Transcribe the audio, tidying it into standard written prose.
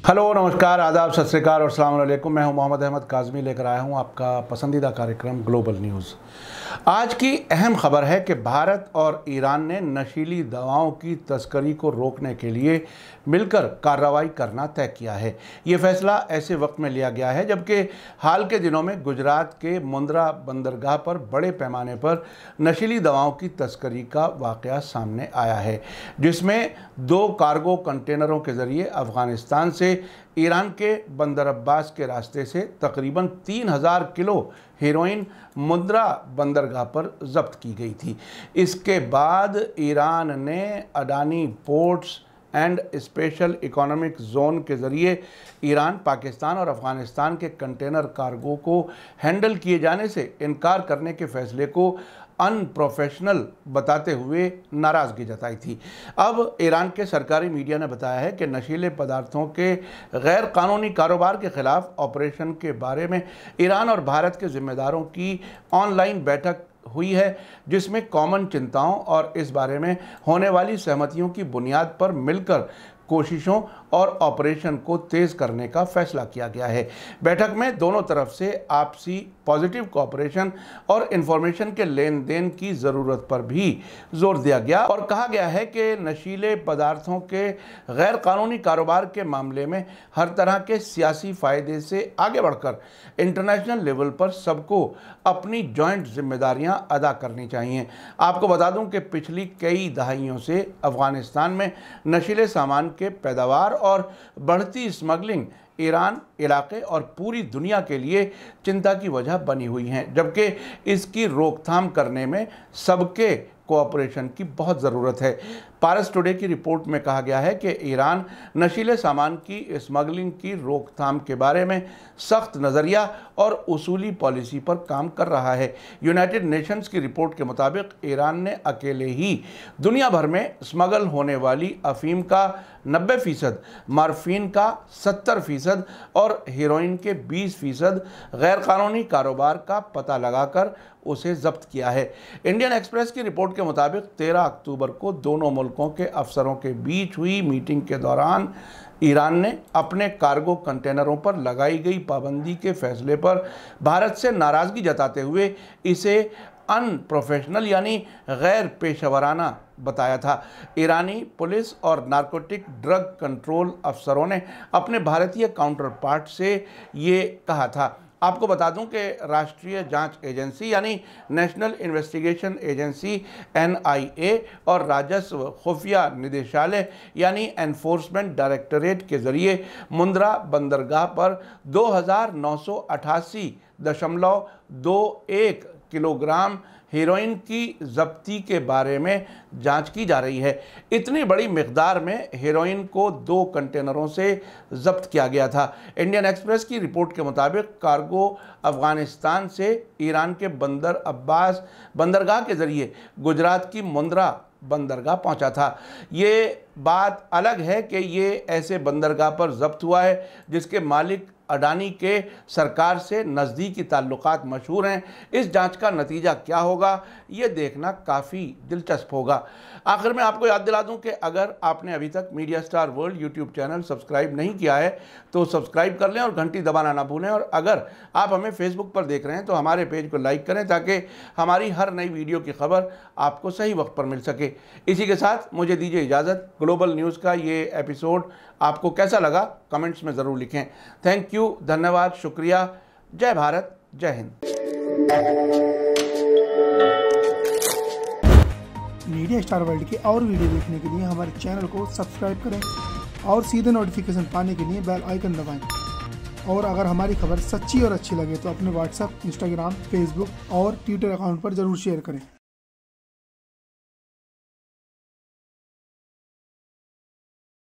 Hello, नमस्कार, आदाब, सत श्री अकाल और अस्सलाम वालेकुम। मैं हूं मोहम्मद अहमद काज़मी, लेकर आया हूं आपका पसंदीदा कार्यक्रम ग्लोबल न्यूज़। आज की अहम खबर है कि भारत और ईरान ने नशीली दवाओं की तस्करी को रोकने के लिए मिलकर कार्रवाई करना तय किया है। ये फैसला ऐसे वक्त में लिया गया है जबकि हाल के दिनों में गुजरात के मुंद्रा बंदरगाह पर बड़े पैमाने पर नशीली दवाओं की तस्करी का वाक़या सामने आया है, जिसमें 2 कार्गो कंटेनरों के ज़रिए अफ़गानिस्तान से ईरान के बंदर अब्बास के रास्ते से तकरीबन 3000 किलो हेरोइन मुंद्रा बंदरगाह पर जब्त की गई थी। इसके बाद ईरान ने Adani ports and special economic zone के ज़रिए ईरान, पाकिस्तान और अफ़गानिस्तान के कंटेनर कार्गो को हैंडल किए जाने से इनकार करने के फैसले को अनप्रोफेशनल बताते हुए नाराज़गी जताई थी। अब ईरान के सरकारी मीडिया ने बताया है कि नशीले पदार्थों के गैर कानूनी कारोबार के खिलाफ ऑपरेशन के बारे में ईरान और भारत के जिम्मेदारों की ऑनलाइन बैठक हुई है, जिसमें कॉमन चिंताओं और इस बारे में होने वाली सहमतियों की बुनियाद पर मिलकर कोशिशों और ऑपरेशन को तेज़ करने का फैसला किया गया है। बैठक में दोनों तरफ से आपसी पॉजिटिव कोऑपरेशन और इंफॉर्मेशन के लेन देन की ज़रूरत पर भी जोर दिया गया और कहा गया है कि नशीले पदार्थों के गैर कानूनी कारोबार के मामले में हर तरह के सियासी फ़ायदे से आगे बढ़कर इंटरनेशनल लेवल पर सबको अपनी जॉइंट जिम्मेदारियां अदा करनी चाहिए। आपको बता दूं कि पिछली कई दहाइयों से अफ़गानिस्तान में नशीले सामान के पैदावार और बढ़ती स्मगलिंग ईरान, इलाके और पूरी दुनिया के लिए चिंता की वजह बनी हुई हैं, जबकि इसकी रोकथाम करने में सबके कोऑपरेशन की बहुत ज़रूरत है। पारस टुडे की रिपोर्ट में कहा गया है कि ईरान नशीले सामान की स्मगलिंग की रोकथाम के बारे में सख्त नज़रिया और उसूली पॉलिसी पर काम कर रहा है। यूनाइटेड नेशंस की रिपोर्ट के मुताबिक ईरान ने अकेले ही दुनिया भर में स्मगल होने वाली अफीम का 90%, मार्फिन का 70% और हेरोइन के 20% गैर कानूनी कारोबार का पता लगाकर उसे जब्त किया है। इंडियन एक्सप्रेस की रिपोर्ट के मुताबिक 13 अक्टूबर को दोनों मुल्कों के अफसरों के बीच हुई मीटिंग के दौरान ईरान ने अपने कार्गो कंटेनरों पर लगाई गई पाबंदी के फैसले पर भारत से नाराज़गी जताते हुए इसे अनप्रोफेशनल यानी गैर पेशेवराना बताया था। ईरानी पुलिस और नारकोटिक ड्रग कंट्रोल अफसरों ने अपने भारतीय काउंटर पार्ट से ये कहा था। आपको बता दूं कि राष्ट्रीय जांच एजेंसी यानी नेशनल इन्वेस्टिगेशन एजेंसी NIA और राजस्व खुफिया निदेशालय यानी एनफोर्समेंट डायरेक्टरेट के ज़रिए मुंद्रा बंदरगाह पर 2988.21 किलोग्राम हेरोइन की जब्ती के बारे में जांच की जा रही है। इतनी बड़ी मिकदार में हेरोइन को 2 कंटेनरों से जब्त किया गया था। इंडियन एक्सप्रेस की रिपोर्ट के मुताबिक कार्गो अफ़गानिस्तान से ईरान के बंदर अब्बास बंदरगाह के ज़रिए गुजरात की मुंद्रा बंदरगाह पहुंचा था। ये बात अलग है कि ये ऐसे बंदरगाह पर जब्त हुआ है जिसके मालिक अडानी के सरकार से नज़दीकी ताल्लुकात मशहूर हैं। इस जांच का नतीजा क्या होगा ये देखना काफ़ी दिलचस्प होगा। आखिर में आपको याद दिला दूं कि अगर आपने अभी तक media star world YouTube channel subscribe नहीं किया है तो सब्सक्राइब कर लें और घंटी दबाना ना भूलें। और अगर आप हमें फेसबुक पर देख रहे हैं तो हमारे पेज को लाइक करें ताकि हमारी हर नई वीडियो की खबर आपको सही वक्त पर मिल सके। इसी के साथ मुझे दीजिए इजाज़त। ग्लोबल न्यूज़ का ये एपिसोड आपको कैसा लगा कमेंट्स में ज़रूर लिखें। थैंक यू, धन्यवाद, शुक्रिया। जय भारत, जय हिंद। मीडिया स्टार वर्ल्ड के और वीडियो देखने के लिए हमारे चैनल को सब्सक्राइब करें और सीधे नोटिफिकेशन पाने के लिए बेल आइकन दबाएं। और अगर हमारी खबर सच्ची और अच्छी लगे तो अपने व्हाट्सएप, इंस्टाग्राम, फेसबुक और ट्विटर अकाउंट पर ज़रूर शेयर करें।